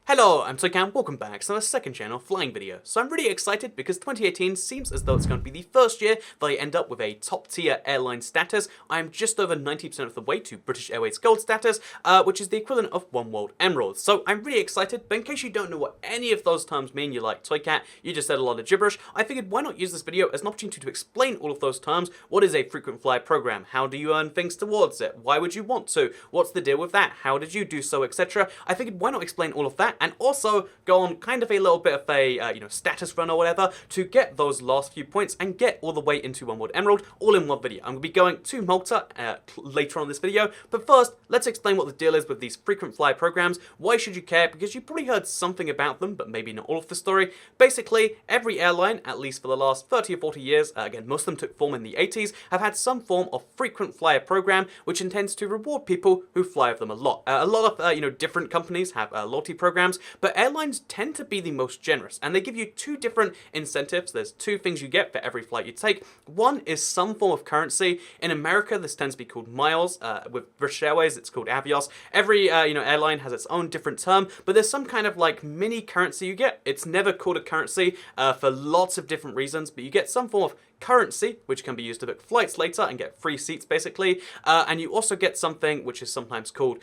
Hello, I'm Toycat, welcome back to our second channel flying video. So I'm really excited because 2018 seems as though it's going to be the first year that I end up with a top tier airline status. I'm just over 90% of the way to British Airways Gold status, which is the equivalent of One World Emeralds. So I'm really excited, but in case you don't know what any of those terms mean, you're like, Toycat, you just said a lot of gibberish, I figured why not use this video as an opportunity to explain all of those terms. What is a frequent flyer program? How do you earn things towards it? Why would you want to? What's the deal with that? How did you do so, etc. I figured why not explain all of that and also go on kind of a little bit of a status run or whatever to get those last few points and get all the way into One World Emerald all in one video. I'm going to be going to Malta later on in this video, but first let's explain what the deal is with these frequent flyer programs. Why should you care? Because you probably heard something about them, but maybe not all of the story. Basically, every airline, at least for the last 30 or 40 years, again most of them took form in the 80s, have had some form of frequent flyer program which intends to reward people who fly with them a lot. A lot of different companies have loyalty programs, but airlines tend to be the most generous, and they give you two different incentives. There's two things you get for every flight you take. One is some form of currency. In America, this tends to be called miles. With British Airways, it's called Avios. Every airline has its own different term, but there's some kind of like mini currency you get. It's never called a currency for lots of different reasons, but you get some form of currency, which can be used to book flights later and get free seats, basically. And you also get something which is sometimes called,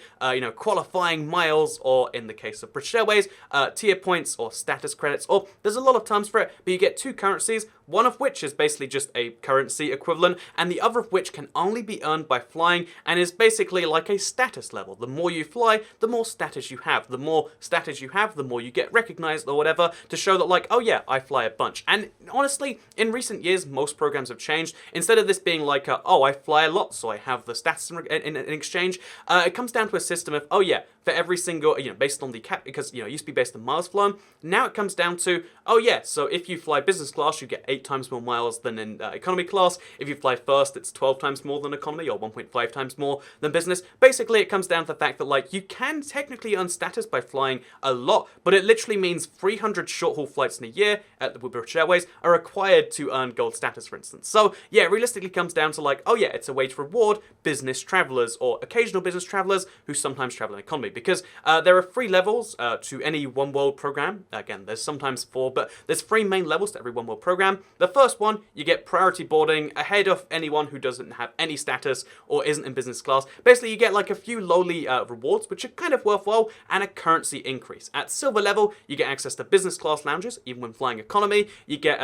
qualifying miles, or in the case of British Airways, tier points or status credits, or there's a lot of terms for it, but you get two currencies, one of which is basically just a currency equivalent, and the other of which can only be earned by flying, and is basically like a status level. The more you fly, the more status you have. The more status you have, the more you get recognized or whatever, to show that like, oh yeah, I fly a bunch. And honestly, in recent years, most programs have changed. Instead of this being like, oh, I fly a lot, so I have the status in exchange, it comes down to a system of, oh yeah, for every single, based on the cap, because, it used to be based on miles flown. Now it comes down to, oh yeah, so if you fly business class, you get 8 times more miles than in economy class. If you fly first, it's 12 times more than economy, or 1.5 times more than business. Basically, it comes down to the fact that, like, you can technically earn status by flying a lot, but it literally means 300 short-haul flights in a year at British Airways are required to earn gold status, for instance. So, yeah, it realistically comes down to, like, oh yeah, it's a way to reward business travelers, or occasional business travelers who sometimes travel in economy, because there are 3 levels to any One World program. Again, there's sometimes 4, but there's 3 main levels to every One World program. The first one, you get priority boarding ahead of anyone who doesn't have any status or isn't in business class. Basically, you get like a few lowly rewards, which are kind of worthwhile, and a currency increase. At silver level, you get access to business class lounges, even when flying economy. You get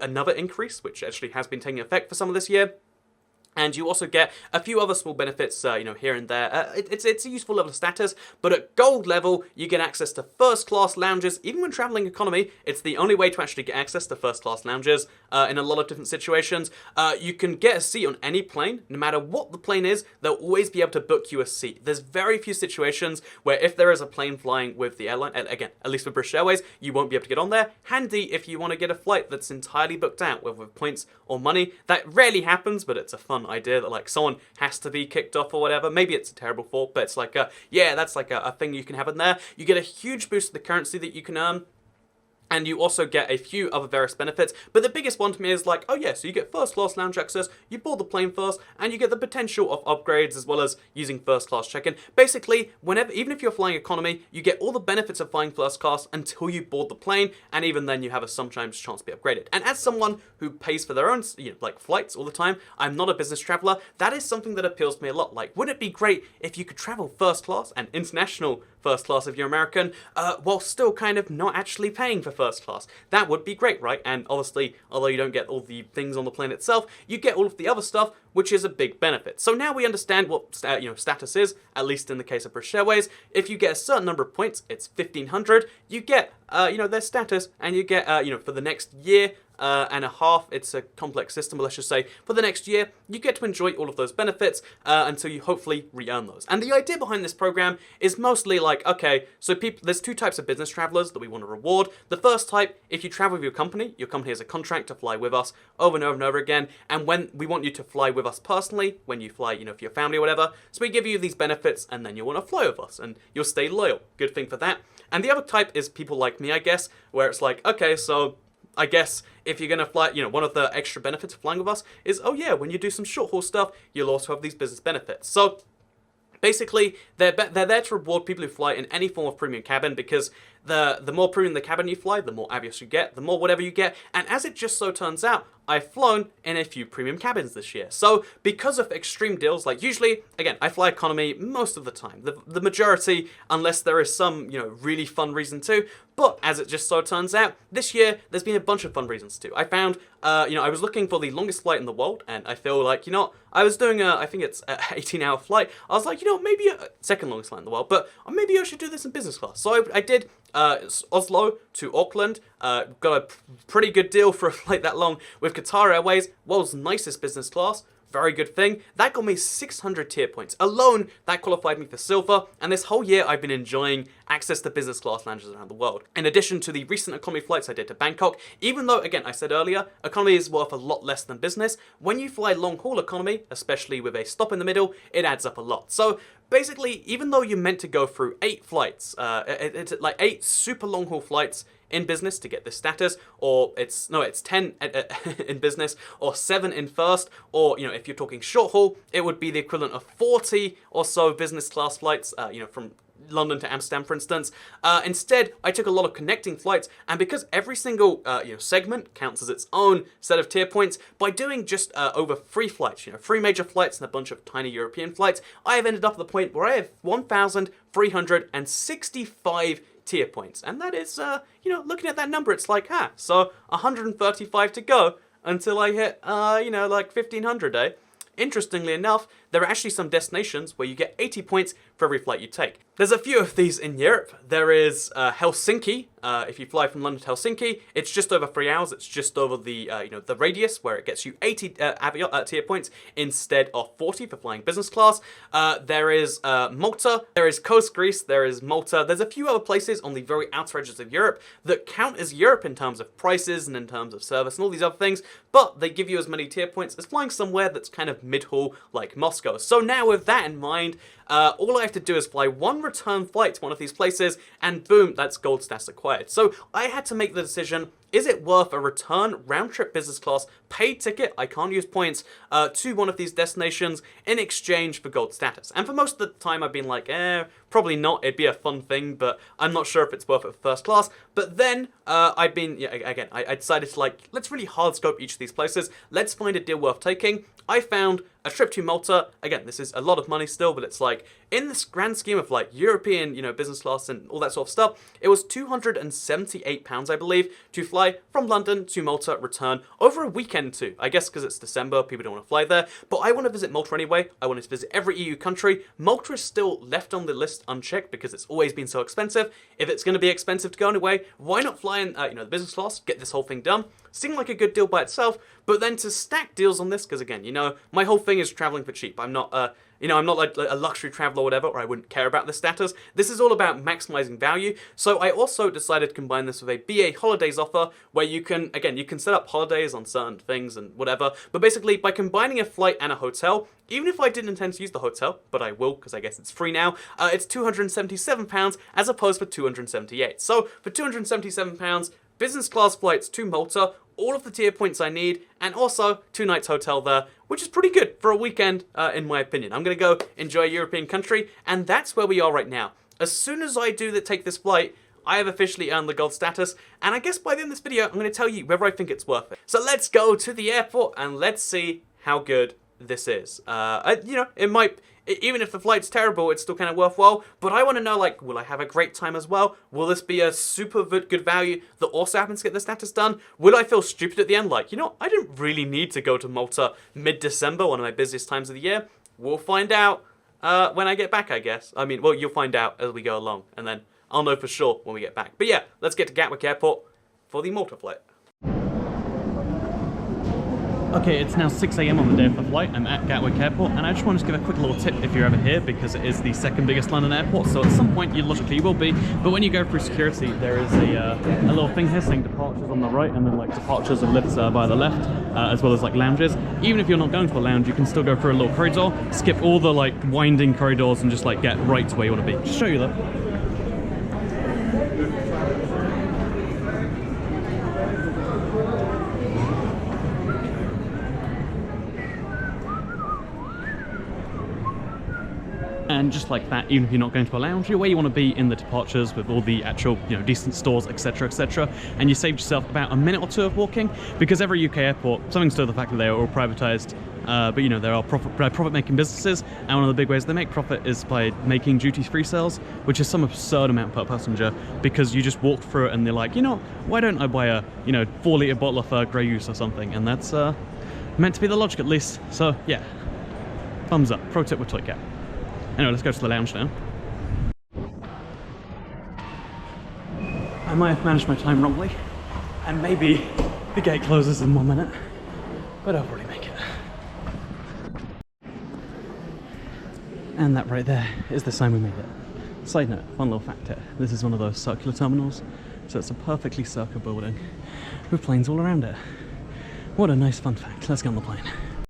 another increase, which actually has been taking effect for some of this year. And you also get a few other small benefits, here and there. It's a useful level of status, but at gold level, you get access to first-class lounges. Even when traveling economy, it's the only way to actually get access to first-class lounges in a lot of different situations. You can get a seat on any plane. No matter what the plane is, they'll always be able to book you a seat. There's very few situations where if there is a plane flying with the airline, and again, at least with British Airways, you won't be able to get on there. Handy if you want to get a flight that's entirely booked out, whether with points or money. That rarely happens, but it's a fun idea that like someone has to be kicked off or whatever. Maybe it's a terrible thought, but it's like that's like a thing you can have in there. You get a huge boost to the currency that you can earn. And you also get a few other various benefits, but the biggest one to me is like, oh yeah, so you get first class lounge access, you board the plane first, and you get the potential of upgrades as well as using first class check-in. Basically, even if you're flying economy, you get all the benefits of flying first class until you board the plane, and even then you have a sometimes chance to be upgraded. And as someone who pays for their own flights all the time, I'm not a business traveler, that is something that appeals to me a lot. Like, wouldn't it be great if you could travel first class and international first class if you're American, while still kind of not actually paying for first class? That would be great, right? And obviously, although you don't get all the things on the plane itself, you get all of the other stuff, which is a big benefit. So now we understand what status is, at least in the case of British Airways. If you get a certain number of points, it's 1,500, you get their status, and you get for the next year and a half, it's a complex system, but let's just say for the next year, you get to enjoy all of those benefits until you hopefully re-earn those. And the idea behind this program is mostly like, okay, so there's 2 types of business travelers that we want to reward. The first type, if you travel with your company has a contract to fly with us over and over and over again, and when we want you to fly with us personally, when you fly, for your family or whatever, so we give you these benefits, and then you'll want to fly with us, and you'll stay loyal. Good thing for that. And the other type is people like me, I guess, where it's like, okay, so I guess if you're going to fly, one of the extra benefits of flying with us is, oh yeah, when you do some short haul stuff, you'll also have these business benefits. So basically, they're there to reward people who fly in any form of premium cabin, because the more premium the cabin you fly, the more Avios you get, the more whatever you get. And as it just so turns out, I've flown in a few premium cabins this year. So because of extreme deals, like usually, again, I fly economy most of the time. The majority, unless there is some, really fun reason to. But as it just so turns out, this year, there's been a bunch of fun reasons too. I found, I was looking for the longest flight in the world, and I feel like, I was doing I think it's an 18-hour flight. I was like, maybe a second longest flight in the world, but maybe I should do this in business class. So I did Oslo to Auckland, got a pretty good deal for a flight that long with Qatar Airways, world's nicest business class. Very good thing. That got me 600 tier points. Alone, that qualified me for silver, and this whole year I've been enjoying access to business class lounges around the world. In addition to the recent economy flights I did to Bangkok, even though, again, I said earlier, economy is worth a lot less than business, when you fly long-haul economy, especially with a stop in the middle, it adds up a lot. So basically, even though you're meant to go through 8 flights, it's like 8 super long-haul flights in business to get this status, or it's 10 in business, or 7 in first, or if you're talking short haul, it would be the equivalent of 40 or so business class flights, from London to Amsterdam, for instance. Instead, I took a lot of connecting flights, and because every single segment counts as its own set of tier points, by doing just over 3 flights, 3 major flights and a bunch of tiny European flights, I have ended up at the point where I have 1,365 tier points. And that is, looking at that number, it's like, so 135 to go until I hit, like 1,500, eh? Interestingly enough, there are actually some destinations where you get 80 points for every flight you take. There's a few of these in Europe. There is Helsinki. If you fly from London to Helsinki, it's just over 3 hours. It's just over the the radius, where it gets you 80 tier points instead of 40 for flying business class. There is Malta. There is Coast Greece. There is Malta. There's a few other places on the very outer edges of Europe that count as Europe in terms of prices and in terms of service and all these other things, but they give you as many tier points as flying somewhere that's kind of mid-haul like Moscow. So now with that in mind, all I have to do is fly one return flight to one of these places, and boom, that's gold stats acquired. So I had to make the decision, is it worth a return round-trip business class paid ticket, I can't use points, to one of these destinations in exchange for gold status? And for most of the time I've been like, probably not, it'd be a fun thing, but I'm not sure if it's worth it for first class. But then I decided to let's really hard scope each of these places, let's find a deal worth taking. I found a trip to Malta. Again, this is a lot of money still, but it's like, in this grand scheme of European, business class and all that sort of stuff, it was £278, I believe, to fly from London to Malta, return over a weekend too. I guess because it's December, people don't want to fly there, but I want to visit Malta anyway. I wanted to visit every EU country. Malta is still left on the list unchecked because it's always been so expensive. If it's going to be expensive to go anyway, why not fly in, the business class, get this whole thing done? Seemed like a good deal by itself, but then to stack deals on this, because again, my whole thing is traveling for cheap. I'm not, I'm not like a luxury traveler or whatever, or I wouldn't care about the status. This is all about maximizing value. So I also decided to combine this with a BA holidays offer, where you can set up holidays on certain things and whatever. But basically, by combining a flight and a hotel, even if I didn't intend to use the hotel, but I will because I guess it's free now, it's £277 as opposed to £278. So for £277, business class flights to Malta, all of the tier points I need, and also 2 nights hotel there, which is pretty good for a weekend, in my opinion. I'm going to go enjoy a European country, and that's where we are right now. As soon as I do take this flight, I have officially earned the gold status, and I guess by the end of this video, I'm going to tell you whether I think it's worth it. So let's go to the airport, and let's see how good this is. It might... Even if the flight's terrible, it's still kind of worthwhile. But I want to know, will I have a great time as well? Will this be a super good value that also happens to get the status done? Will I feel stupid at the end? I didn't really need to go to Malta mid-December, one of my busiest times of the year. We'll find out when I get back, I guess. I mean, well, you'll find out as we go along. And then I'll know for sure when we get back. But yeah, let's get to Gatwick Airport for the Malta flight. Okay, it's now 6 AM on the day of the flight. I'm at Gatwick Airport, and I just want to give a quick little tip if you're ever here, because it is the second biggest London airport, so at some point you logically will be. But when you go through security, there is a little thing here saying departures on the right, and then departures and lifts by the left, as well as lounges. Even if you're not going to a lounge, you can still go through a little corridor, skip all the winding corridors, and just get right to where you want to be. Just show you that. And just like that, even if you're not going to a lounge, you're where you want to be in the departures with all the actual, decent stores, etc., etc. And you saved yourself about a minute or two of walking, because every UK airport, something to the fact that they are all privatized, but there are profit-making businesses, and one of the big ways they make profit is by making duty-free sales, which is some absurd amount per passenger, because you just walk through it and they're like, why don't I buy a 4-litre bottle of Grey Goose or something? And that's meant to be the logic, at least. So yeah, thumbs up. Pro tip with Toycat. Anyway, let's go to the lounge now. I might have managed my time wrongly, and maybe the gate closes in 1 minute, but I'll probably make it. And that right there is the sign we made it. Side note, fun little fact here. This is one of those circular terminals, so it's a perfectly circular building with planes all around it. What a nice fun fact. Let's get on the plane.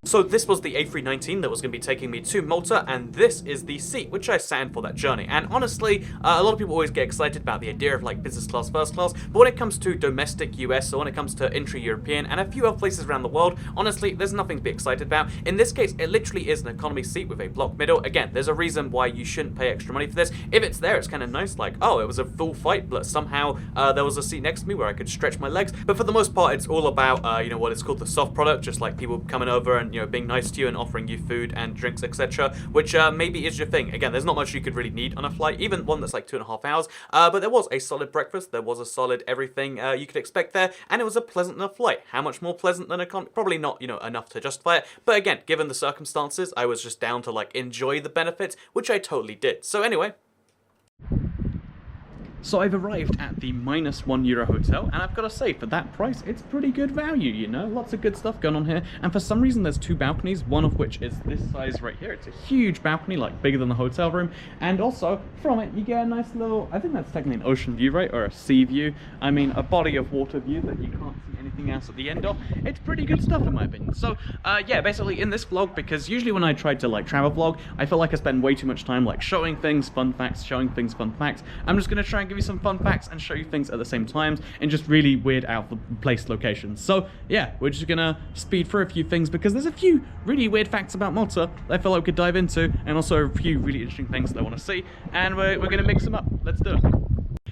So this was the A319 that was going to be taking me to Malta, and this is the seat which I sat in for that journey. And honestly, a lot of people always get excited about the idea of like business class, first class, but when it comes to domestic US, or when it comes to intra-European and a few other places around the world, honestly, there's nothing to be excited about. In this case, it literally is an economy seat with a block middle. Again, there's a reason why you shouldn't pay extra money for this. If it's there, it's kind of nice, like, oh, it was a full flight, but somehow there was a seat next to me where I could stretch my legs. But for the most part, it's all about, what is called the soft product, just like people coming over and, being nice to you and offering you food and drinks, etc., which maybe is your thing. Again, there's not much you could really need on a flight, even one that's like 2.5 hours, but there was a solid breakfast, there was a solid everything you could expect there, and it was a pleasant enough flight. How much more pleasant than economy? Probably not, enough to justify it, but again, given the circumstances, I was just down to like enjoy the benefits, which I totally did. So anyway, so I've arrived at the -€1 hotel, and I've got to say, for that price, it's pretty good value, Lots of good stuff going on here. And for some reason, there's 2 balconies, one of which is this size right here. It's a huge balcony, like bigger than the hotel room. And also, from it, you get a nice little, I think that's technically an ocean view, right? Or a sea view. I mean, a body of water view that you can't see anything else at the end of. It's pretty good stuff, in my opinion. So, yeah, basically in this vlog, because usually when I try to like travel vlog, I feel like I spend way too much time like showing things, fun facts, showing things, fun facts. I'm just going to try and give you some fun facts and show you things at the same time in just really weird out of place locations. So yeah, we're just gonna speed through a few things because there's a few really weird facts about Malta that I feel like we could dive into, and also a few really interesting things that I want to see, and we're gonna mix them up. Let's do it.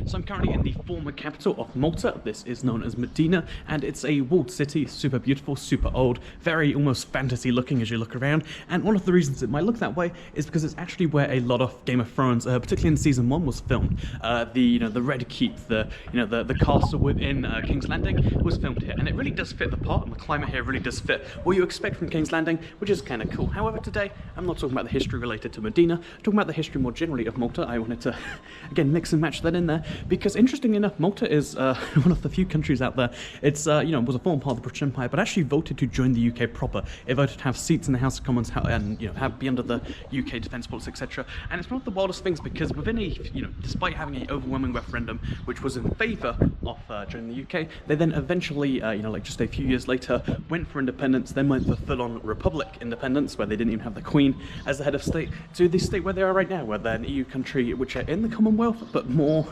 So I'm currently in the former capital of Malta. This is known as Medina, and it's a walled city, super beautiful, super old, very almost fantasy looking as you look around. And one of the reasons it might look that way is because it's actually where a lot of Game of Thrones, particularly in season 1, was filmed. The Red Keep, the castle within King's Landing was filmed here, and it really does fit the part, and the climate here really does fit what you expect from King's Landing, which is kind of cool. However, today I'm not talking about the history related to Medina, I'm talking about the history more generally of Malta. I wanted to again mix and match that in there, because interestingly enough, Malta is one of the few countries out there. It's was a former part of the British Empire, but actually voted to join the UK proper. It voted to have seats in the House of Commons and be under the UK defence policy, etc. And it's one of the wildest things because within a despite having an overwhelming referendum which was in favour of joining the UK, they then eventually like just a few years later went for independence, then went for full-on republic independence where they didn't even have the Queen as the head of state, to the state where they are right now, where they're an EU country which are in the Commonwealth but more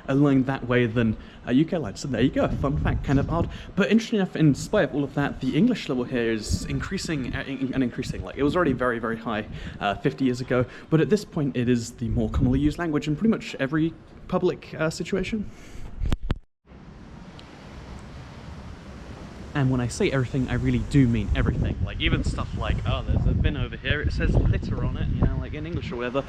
aligned that way than UK lines. So there you go, fun fact, kind of odd. But interesting enough, in spite of all of that, the English level here is increasing and increasing. Like, it was already very, very high 50 years ago, but at this point it is the more commonly used language in pretty much every public situation. And when I say everything, I really do mean everything. Like, even stuff like, oh, there's a bin over here, it says litter on it, like in English or whatever.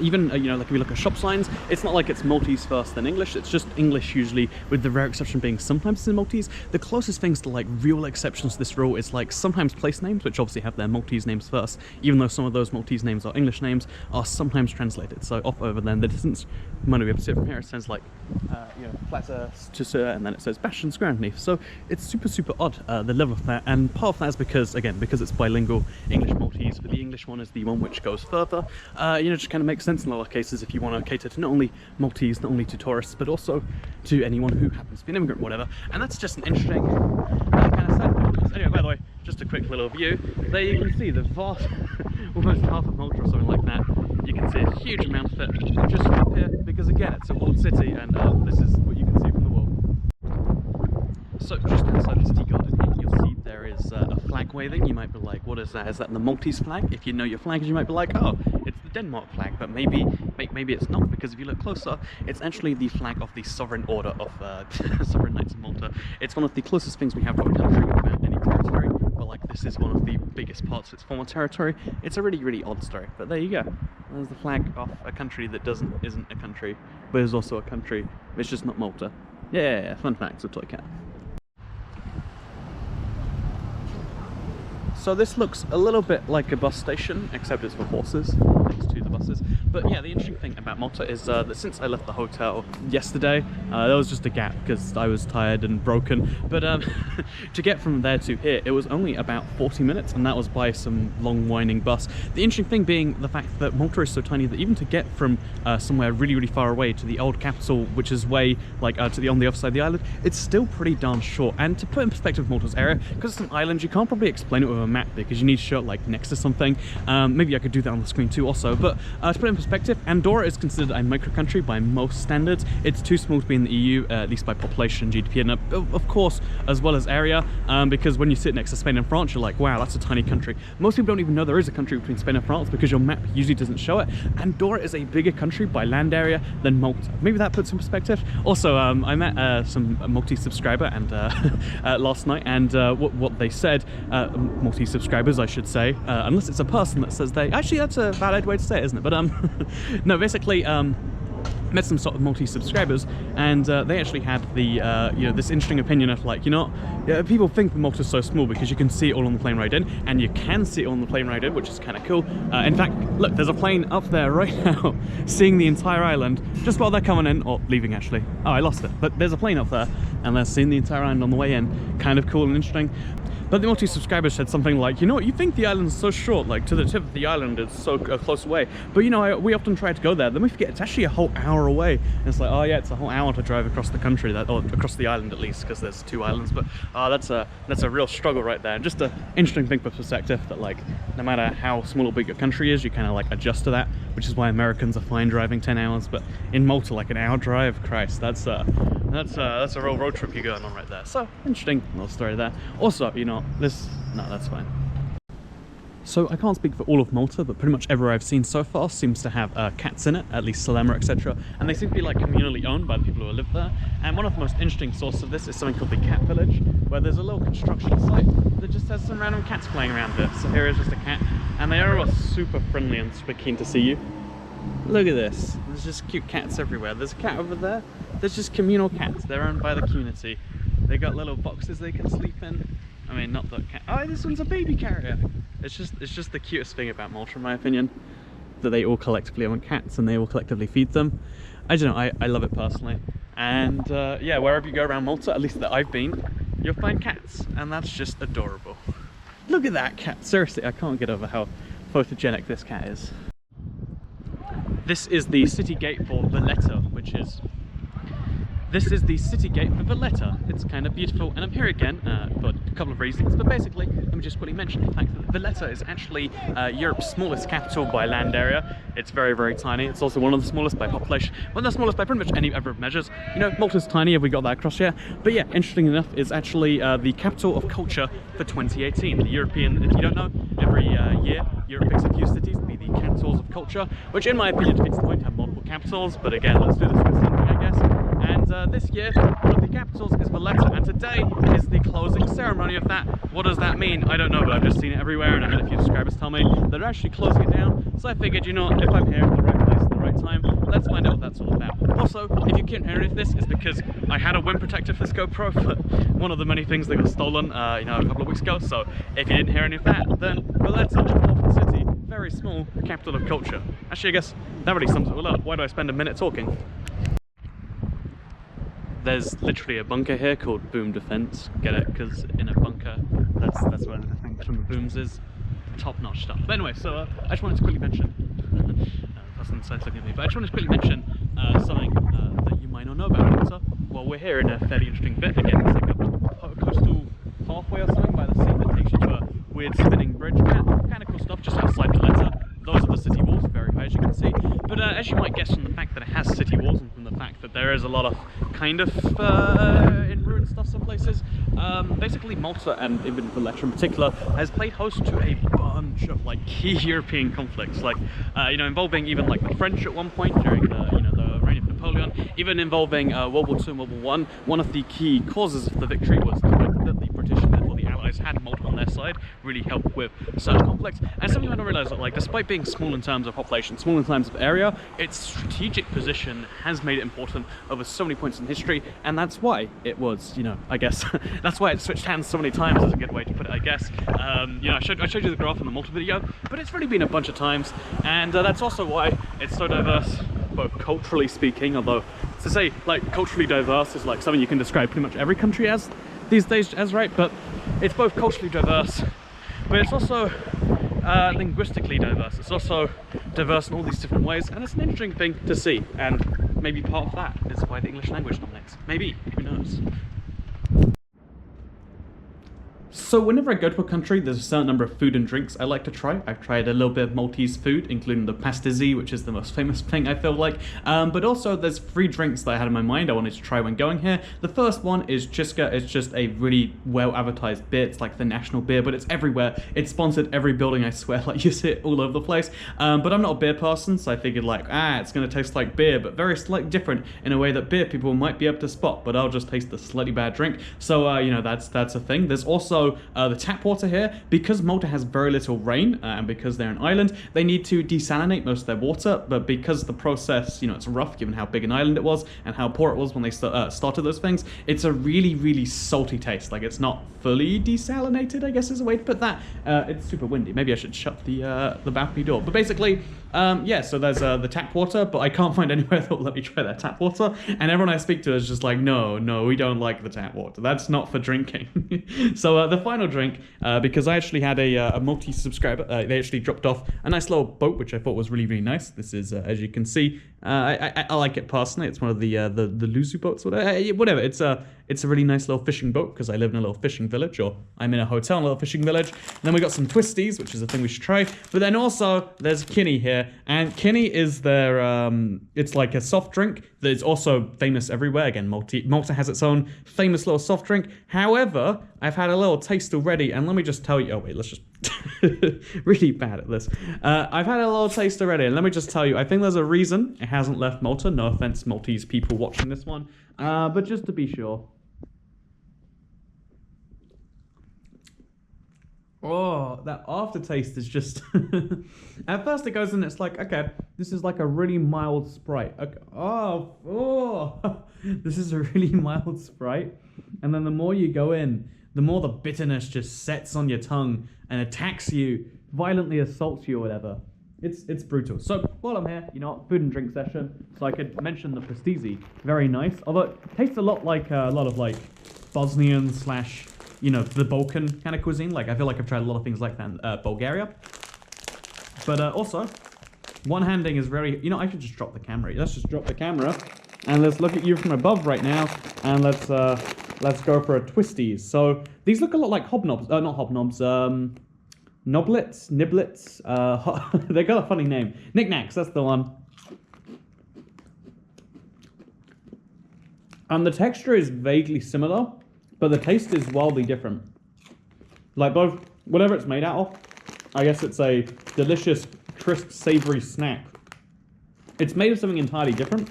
Even, like if you look at shop signs, it's not like it's Maltese first then English, it's just English usually, with the rare exception being sometimes it's in Maltese. The closest things to like real exceptions to this rule is like sometimes place names, which obviously have their Maltese names first, even though some of those Maltese names are English names, are sometimes translated. So off over then, the distance, you might be able to see it from here, it says like, Plaza to and then it says Bastion Square underneath. So it's super, super odd, the level of that, and part of that is because, again, because it's bilingual, English Maltese, but the English one is the one which goes further. Just kind of makes sense in a lot of cases if you want to cater to not only Maltese, not only to tourists, but also to anyone who happens to be an immigrant or whatever. And that's just an interesting kind of set. Anyway, by the way, just a quick little view. There you can see the vast, almost half of Malta or something like that. You can see a huge amount of it just up here, because again, it's a walled city, and this is what you can see from the wall. So just outside this tea garden here, you'll see there is a flag waving. You might be like, what is that? Is that the Maltese flag? If you know your flags, you might be like, oh, it's the Denmark flag. But maybe it's not, because if you look closer, it's actually the flag of the Sovereign Order of Sovereign Knights of Malta. It's one of the closest things we have to a country without any territory. But like, this is one of the biggest parts of its former territory. It's a really, really odd story. But there you go. There's the flag of a country that isn't a country, but is also a country. It's just not Malta. Yeah, fun facts with Toycat. So this looks a little bit like a bus station, except it's for horses next to the buses. But yeah, the interesting thing about Malta is that since I left the hotel yesterday, there was just a gap because I was tired and broken. But to get from there to here, it was only about 40 minutes, and that was by some long winding bus. The interesting thing being the fact that Malta is so tiny that even to get from somewhere really, really far away to the old capital, which is way like on the other side of the island, it's still pretty darn short. And to put in perspective Malta's area, because it's an island, you can't probably explain it with a map because you need to show it like next to something. Maybe I could do that on the screen too also, but to put it in perspective, Andorra is considered a micro country by most standards. It's too small to be in the EU, at least by population, GDP, and of course as well as area, because when you sit next to Spain and France, you're like, wow, that's a tiny country. Most people don't even know there is a country between Spain and France because your map usually doesn't show it. Andorra is a bigger country by land area than Malta. Maybe that puts in perspective. Also, I met some Maltese subscriber and last night, and what they said, Maltese subscribers I should say, unless it's a person that says they, actually that's a valid way to say it, isn't it? But no, basically met some sort of Maltese subscribers, and they actually had the you know, this interesting opinion of like, you know, people think Malta's so small because you can see it all on the plane ride in, and you can see it on the plane ride in, which is kind of cool. In fact, look, there's a plane up there right now seeing the entire island just while they're coming in, or leaving actually. Oh, I lost it, but there's a plane up there and they're seeing the entire island on the way in. Kind of cool and interesting. But the Maltese subscribers said something like, you know what, you think the island's so short, like to the tip of the island it's so close away, but you know, we often try to go there, then we forget it's actually a whole hour away. And it's like, oh yeah, it's a whole hour to drive across the country, or across the island at least, because there's 2 islands. But that's a real struggle right there. And just an interesting thing for perspective, that like, no matter how small or big your country is, you kind of like adjust to that, which is why Americans are fine driving 10 hours. But in Malta, like an hour drive, Christ, that's a real road trip you're going on right there. So interesting little story there. Also, you know, no, that's fine. So I can't speak for all of Malta, but pretty much everywhere I've seen so far seems to have cats in it, at least Salema, etc. And they seem to be like communally owned by the people who live there. And one of the most interesting sources of this is something called the Cat Village, where there's a little construction site that just has some random cats playing around it. So here is just a cat, and they are all super friendly and super keen to see you. Look at this. There's just cute cats everywhere. There's a cat over there. There's just communal cats. They're owned by the community. They got little boxes they can sleep in. I mean, not that cat. Oh, this one's a baby carrier. It's just the cutest thing about Malta, in my opinion, that they all collectively own cats and they all collectively feed them. I don't know. I love it personally. And yeah, wherever you go around Malta, at least that I've been, you'll find cats, and that's just adorable. Look at that cat. Seriously, I can't get over how photogenic this cat is. This is the city gate for Valletta, This is the city gate for Valletta. It's kind of beautiful, and I'm here again for a couple of reasons, but basically, let me just quickly mention the fact that Valletta is actually Europe's smallest capital by land area. It's very, very tiny. It's also one of the smallest by population, one of the smallest by pretty much any other measures. You know, Malta's tiny, have we got that across here? But yeah, interesting enough, is actually the capital of culture for 2018. The European, if you don't know, every year, Europe picks a few cities to be the capitals of culture, which in my opinion defeats the point to have multiple capitals, but again, let's do this with something, I guess. And this year, one of the capitals is Valletta, and today is the closing ceremony of that. What does that mean? I don't know, but I've just seen it everywhere, and I had a few subscribers tell me that they're actually closing it down. So I figured, you know, if I'm here at the right place at the right time, let's find out what that's all about. Also, if you can't hear any of this, it's because I had a wind protector for this GoPro, but one of the many things that got stolen, you know, a couple of weeks ago. So if you didn't hear any of that, then Valletta, important city, very small, capital of culture. Actually, I guess that really sums it all up. Why do I spend a minute talking? There's literally a bunker here called Boom Defense. Get it? Because in a bunker, that's where the thing from the booms is. Top-notch stuff. But anyway, so I just wanted to quickly mention, the person inside looking at me, but I just wanted to quickly mention something that you might not know about Malta. Well, we're here in a fairly interesting bit. Again, it's like a coastal pathway or something by the sea that takes you to a weird spinning bridge. Kind of cool stuff just outside Valletta. Those are the city walls, very high as you can see. But as you might guess from the fact that it has city walls and from the fact that there is a lot of kind of in ruin and stuff some places. Basically Malta, and even Vlog in particular, has played host to a bunch of like key European conflicts, like you know, involving even like the French at one point during the, you know, the reign of Napoleon, even involving World War II and World War I. One of the key causes of the victory was the fact that the British and therefore the Allies had Malta on their side, really helped with certain conflicts. And something I don't realize that, like, despite being small in terms of population, small in terms of area, its strategic position has made it important over so many points in history, and that's why it was, you know, I guess, that's why it switched hands so many times, is a good way to put it, I guess. You know, I showed you the graph in the Malta video, but it's really been a bunch of times, and that's also why it's so diverse, both culturally speaking, although to say, like, culturally diverse is like something you can describe pretty much every country as these days as, right? But it's both culturally diverse, but it's also linguistically diverse. It's also diverse in all these different ways, and it's an interesting thing to see, and maybe part of that is why the English language dominates. Maybe, who knows? So whenever I go to a country, there's a certain number of food and drinks I like to try. I've tried a little bit of Maltese food, including the pastésie, which is the most famous thing I feel like. But also there's 3 drinks that I had in my mind I wanted to try when going here. The first one is Chiska. It's just a really well advertised beer. It's like the national beer, but it's everywhere. It's sponsored every building, I swear. Like, you see it all over the place. But I'm not a beer person, so I figured like, it's gonna taste like beer, but very slightly different in a way that beer people might be able to spot, but I'll just taste the slightly bad drink. So you know, that's a thing. There's also the tap water here. Because Malta has very little rain, and because they're an island, they need to desalinate most of their water, but because the process, you know, it's rough given how big an island it was and how poor it was when they started those things, it's a really, really salty taste. Like, it's not fully desalinated, I guess is a way to put that. It's super windy. Maybe I should shut the balcony door. But basically, yeah, so there's the tap water, but I can't find anywhere that will let me try that tap water, and everyone I speak to is just like, no, we don't like the tap water. That's not for drinking. So the final drink, because I actually had a Maltese subscriber, they actually dropped off a nice little boat, which I thought was really, really nice. This is, as you can see, I like it personally. It's one of the Luzu boats, whatever. It's a really nice little fishing boat, because I live in a little fishing village, or I'm in a hotel in a little fishing village. And then we got some twisties, which is a thing we should try. But then also there's Kinney here, and Kinney is their it's like a soft drink that is also famous everywhere. Again, Malta has its own famous little soft drink. However, I've had a little taste already, and let me just tell you. Oh wait, let's just really bad at this. I've had a little taste already, and let me just tell you, I think there's a reason it hasn't left Malta. No offense, Maltese people watching this one, but just to be sure. Oh, that aftertaste is just... At first it goes in, it's like, okay, this is like a really mild Sprite. Okay. This is a really mild Sprite. And then the more you go in, the more the bitterness just sets on your tongue and attacks you, violently assaults you or whatever. It's brutal. So while I'm here, you know what, food and drink session, so I could mention the pastésie. Very nice. Although it tastes a lot like a lot of like Bosnian / you know, the Balkan kind of cuisine. Like, I feel like I've tried a lot of things like that in Bulgaria. But also, one-handing is very... You know, I should just drop the camera. Let's just drop the camera, and let's look at you from above right now, and let's go for a twisties. So, these look a lot like hobnobs. Not hobnobs. Noblets? Niblets? They got a funny name. Knickknacks, that's the one. And the texture is vaguely similar, but the taste is wildly different. Like, both, whatever it's made out of, I guess it's a delicious, crisp, savory snack. It's made of something entirely different.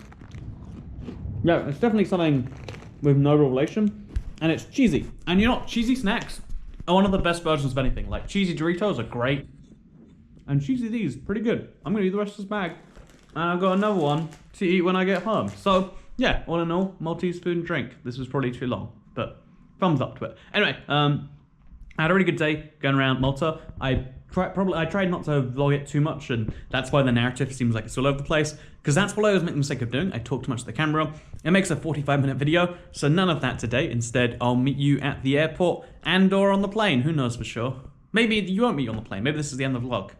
Yeah, it's definitely something with no relation, and it's cheesy. And you know, cheesy snacks are one of the best versions of anything. Like, cheesy Doritos are great, and cheesy these, pretty good. I'm gonna eat the rest of this bag, and I've got another one to eat when I get home. So, yeah, all in all, Maltese food and drink. This was probably too long, but thumbs up to it. Anyway, I had a really good day going around Malta. I tried not to vlog it too much, and that's why the narrative seems like it's all over the place, because that's what I always make the mistake of doing. I talk too much to the camera. It makes a 45-minute video, so none of that today. Instead, I'll meet you at the airport and or on the plane. Who knows for sure? Maybe you won't meet you on the plane. Maybe this is the end of the vlog.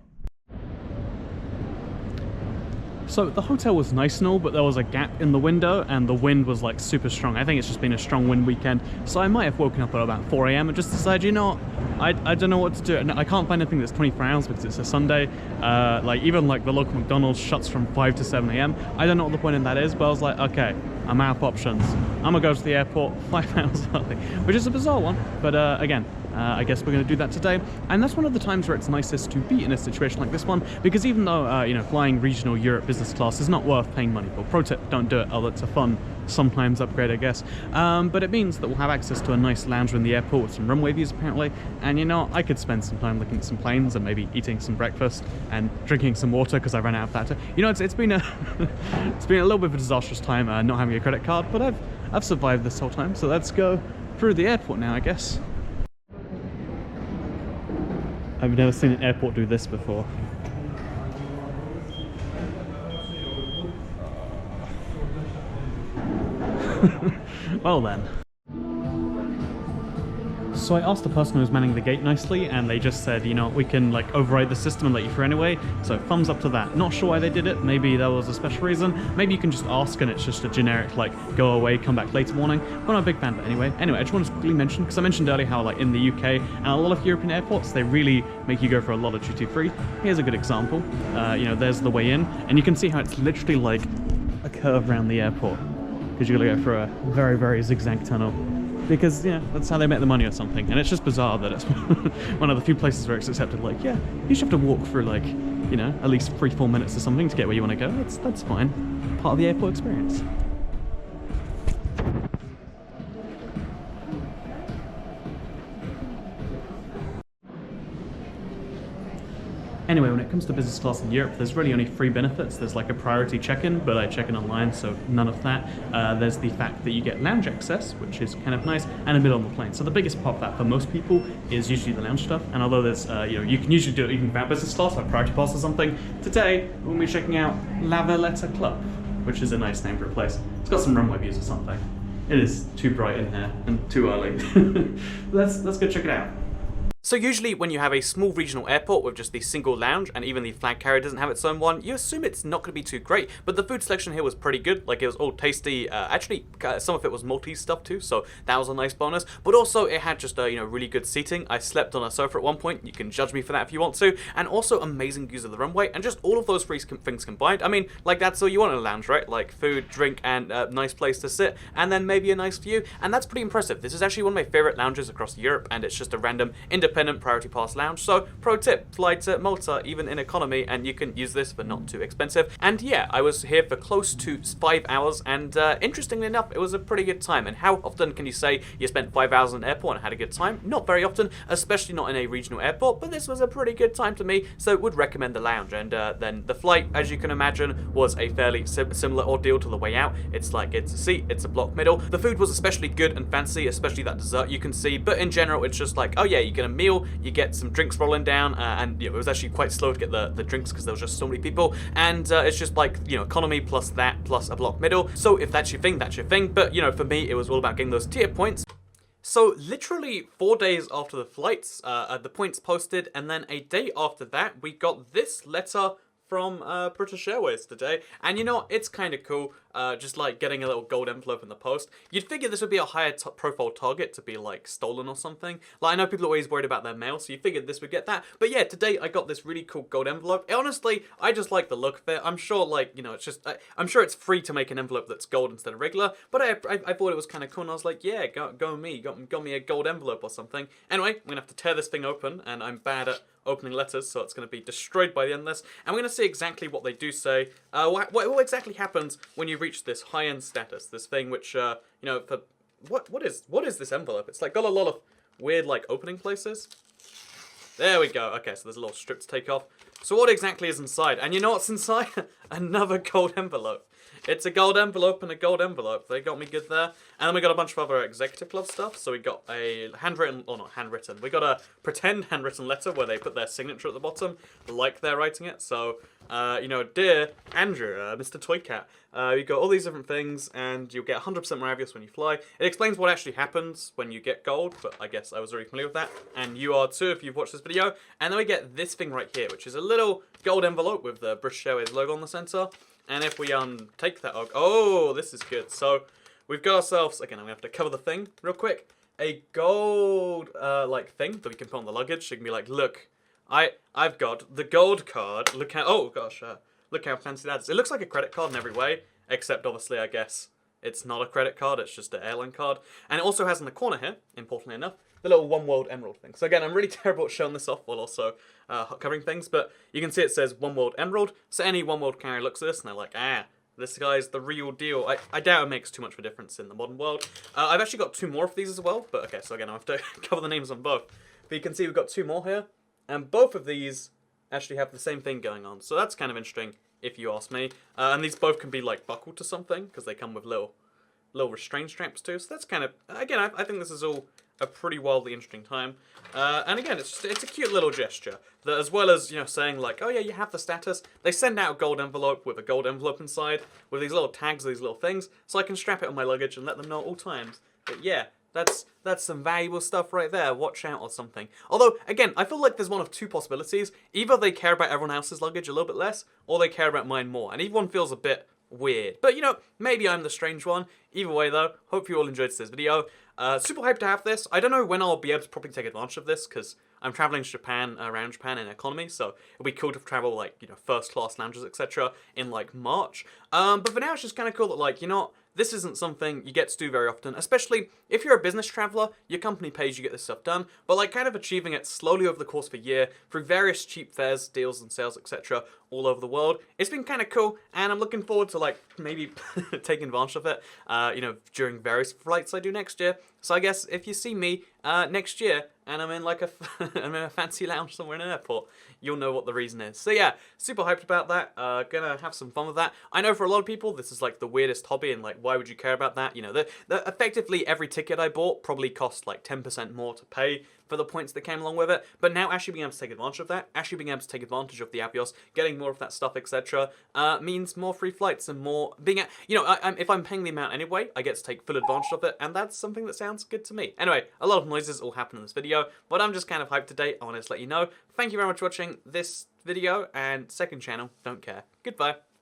So the hotel was nice and all, but there was a gap in the window and the wind was like super strong. I think it's just been a strong wind weekend. So I might have woken up at about 4 AM and just decided, you know, I don't know what to do. And I can't find anything that's 24 hours because it's a Sunday. Like even like the local McDonald's shuts from 5 to 7 AM. I don't know what the point in that is, but I was like, okay, I'm out of options. I'm gonna go to the airport 5 hours early, which is a bizarre one, but again, I guess we're going to do that today. And that's one of the times where it's nicest to be in a situation like this one, because even though, you know, flying regional Europe business class is not worth paying money for. Pro tip, don't do it, although it's a fun sometimes upgrade, I guess. But it means that we'll have access to a nice lounge in the airport with some runway views, apparently. And, you know, I could spend some time looking at some planes and maybe eating some breakfast and drinking some water because I ran out of that. You know, it's been a it's been a little bit of a disastrous time not having a credit card, but I've survived this whole time. So let's go through the airport now, I guess. I've never seen an airport do this before. Well then. So I asked the person who was manning the gate nicely, and they just said, you know, we can like override the system and let you through anyway. So thumbs up to that. Not sure why they did it. Maybe there was a special reason. Maybe you can just ask and it's just a generic like go away, come back later warning. I'm not a big fan, but anyway. Anyway, I just wanted to quickly mention, because I mentioned earlier how like in the UK and a lot of European airports, they really make you go for a lot of duty free. Here's a good example. You know, there's the way in, and you can see how it's literally like a curve around the airport, because you're gonna go through a very, very zigzag tunnel. Because, yeah, that's how they make the money or something. And it's just bizarre that it's one of the few places where it's accepted, like, yeah, you should have to walk through, like, you know, at least 3-4 minutes or something to get where you want to go. That's fine. Part of the airport experience. Anyway, when it comes to business class in Europe, there's really only 3 benefits. There's like a priority check-in, but I check in online, so none of that. There's the fact that you get lounge access, which is kind of nice, and a meal on the plane. So the biggest part of that for most people is usually the lounge stuff. And although there's, you know, you can usually do it even without business class, like priority pass or something. Today, we'll be checking out La Valletta Club, which is a nice name for a place. It's got some runway views or something. It is too bright in here and too early. Let's go check it out. So usually when you have a small regional airport with just the single lounge, and even the flag carrier doesn't have its own one, you assume it's not going to be too great. But the food selection here was pretty good. Like, it was all tasty. Actually, some of it was Maltese stuff too, so that was a nice bonus. But also it had just you know, really good seating. I slept on a sofa at one point. You can judge me for that if you want to. And also amazing views of the runway, and just all of those 3 things combined. I mean, like, that's all you want in a lounge, right? Like food, drink, and a nice place to sit, and then maybe a nice view. And that's pretty impressive. This is actually one of my favorite lounges across Europe, and it's just a random independent priority pass lounge. So pro tip, fly to Malta even in economy, and you can use this for not too expensive. And yeah, I was here for close to 5 hours, and interestingly enough, it was a pretty good time. And how often can you say you spent 5 hours in an airport and had a good time? Not very often, especially not in a regional airport, but this was a pretty good time to me, so would recommend the lounge. And then the flight, as you can imagine, was a fairly similar ordeal to the way out. It's like, it's a seat, it's a block middle. The food was especially good and fancy, especially that dessert you can see, but in general, it's just like, oh yeah, you get a meal, you get some drinks rolling down, and you know, it was actually quite slow to get the drinks because there was just so many people, and it's just like, you know, economy plus that plus a block middle. So if that's your thing, that's your thing. But you know, for me, it was all about getting those tier points. So literally 4 days after the flights, the points posted, and then a day after that, we got this letter from British Airways today. And you know, it's kind of cool, just like getting a little gold envelope in the post. You'd figure this would be a higher profile target to be like stolen or something. Like, I know people are always worried about their mail, so you figured this would get that. But yeah, today I got this really cool gold envelope. Honestly, I just like the look of it. I'm sure, like, you know, it's just, I'm sure it's free to make an envelope that's gold instead of regular, but I thought it was kind of cool, and I was like, yeah, go me, got me a gold envelope or something. Anyway, I'm gonna have to tear this thing open, and I'm bad at opening letters, so it's going to be destroyed by the end of this. And we're going to see exactly what they do say. What exactly happens when you reach this high-end status, this thing which, you know, for what is this envelope? It's like got a lot of weird like opening places. There we go. Okay, so there's a little strip to take off. So what exactly is inside? And you know what's inside? Another gold envelope. It's a gold envelope and a gold envelope. They got me good there. And then we got a bunch of other Executive Club stuff. So we got a handwritten, or not handwritten, we got a pretend handwritten letter where they put their signature at the bottom, like they're writing it. So, you know, dear Andrew, Mr. Toycat, you got all these different things, and you'll get 100% Maravius when you fly. It explains what actually happens when you get gold, but I guess I was already familiar with that. And you are too if you've watched this video. And then we get this thing right here, which is a little gold envelope with the British Airways logo on the center. And if we take that, oh, this is good. So we've got ourselves, again, I'm gonna have to cover the thing real quick, a gold like thing that we can put on the luggage. So you can be like, look, I've got the gold card. Look how, oh gosh, look how fancy that is. It looks like a credit card in every way, except obviously, I guess, It's not a credit card, it's just an airline card. And it also has in the corner here, importantly enough, the little One World Emerald thing. So again, I'm really terrible at showing this off while also covering things, but you can see it says One World Emerald. So any One World carrier looks at this and they're like, this guy's the real deal. I doubt it makes too much of a difference in the modern world. I've actually got 2 more of these as well, but okay, so again, I have to cover the names on both. But you can see we've got 2 more here, and both of these actually have the same thing going on. So that's kind of interesting, if you ask me. And these both can be like buckled to something, because they come with little restraint straps too. So that's kind of, again, I think this is all a pretty wildly interesting time. And again, it's a cute little gesture that, as well as, you know, saying like, oh yeah, you have the status, they send out a gold envelope with a gold envelope inside with these little tags, these little things, so I can strap it on my luggage and let them know at all times that, yeah, that's some valuable stuff right there, watch out or something. Although, again, I feel like there's one of 2 possibilities. Either they care about everyone else's luggage a little bit less, or they care about mine more, and either one feels a bit weird. But, you know, maybe I'm the strange one. Either way, though, hope you all enjoyed this video. Super hyped to have this. I don't know when I'll be able to properly take advantage of this, because I'm traveling to Japan, around Japan in economy, so it'll be cool to travel, like, you know, first class lounges, etc. in, like, March. But for now, it's just kind of cool that, like, you know, this isn't something you get to do very often, especially if you're a business traveler, your company pays you get this stuff done, but like kind of achieving it slowly over the course of a year through various cheap fares, deals and sales, etc. all over the world. It's been kind of cool, and I'm looking forward to like maybe taking advantage of it, you know, during various flights I do next year. So I guess if you see me next year and I'm in like I'm in a fancy lounge somewhere in an airport, you'll know what the reason is. So yeah, super hyped about that. Gonna have some fun with that. I know for a lot of people this is like the weirdest hobby, and like why would you care about that? You know, effectively every ticket I bought probably cost like 10% more to pay for the points that came along with it. But now actually being able to take advantage of that, actually being able to take advantage of the Avios, getting more of that stuff, etc., means more free flights and more being at, you know, if I'm paying the amount anyway, I get to take full advantage of it, and that's something that sounds good to me. Anyway, a lot of noises all happen in this video, but I'm just kind of hyped today. I want to let you know. Thank you very much for watching this video, and second channel, don't care. Goodbye.